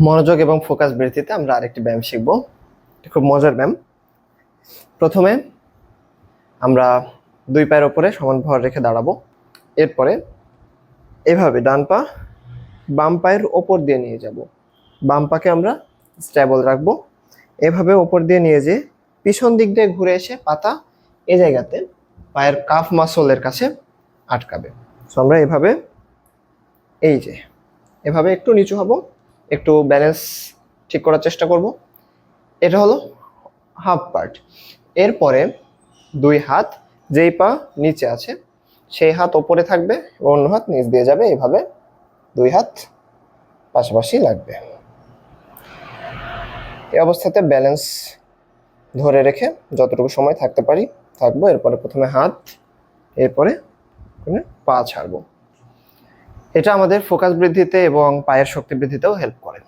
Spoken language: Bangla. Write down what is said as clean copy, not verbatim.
মনোযোগ এবং ফোকাস বৃদ্ধিতে আমরা আরেকটি ব্যায়াম শিখব। খুব মজার ব্যায়াম। প্রথমে আমরা দুই পায়ের ওপরে সমান ভর রেখে দাঁড়াবো। এরপরে এভাবে ডান পা বাম পায়ের ওপর দিয়ে নিয়ে যাব। বাম পাকে আমরা স্টেবল রাখবো। এভাবে ওপর দিয়ে নিয়ে যেয়ে পিছন দিক দিয়ে ঘুরে এসে পাতা এই জায়গাতে পায়ের কাফ মাসলের কাছে আটকাবে। সো আমরা এভাবে এভাবে একটু নিচু হব, একটু ব্যালেন্স ঠিক করার চেষ্টা করব। এটা হলো হাফ পার্ট। এরপরে দুই হাত যেই পা নিচে আছে সেই হাত ওপরে থাকবে এবং অন্য হাত নিচ দিয়ে যাবে। এইভাবে দুই হাত পাশাপাশি লাগবে। এই অবস্থাতে ব্যালেন্স ধরে রেখে যতটুকু সময় থাকতে পারি থাকবো। এরপরে প্রথমে হাত, এরপরে পা ছাড়বো। এটা আমাদের ফোকাস বৃদ্ধিতে এবং পায়ের শক্তি বৃদ্ধিতেও হেল্প করে।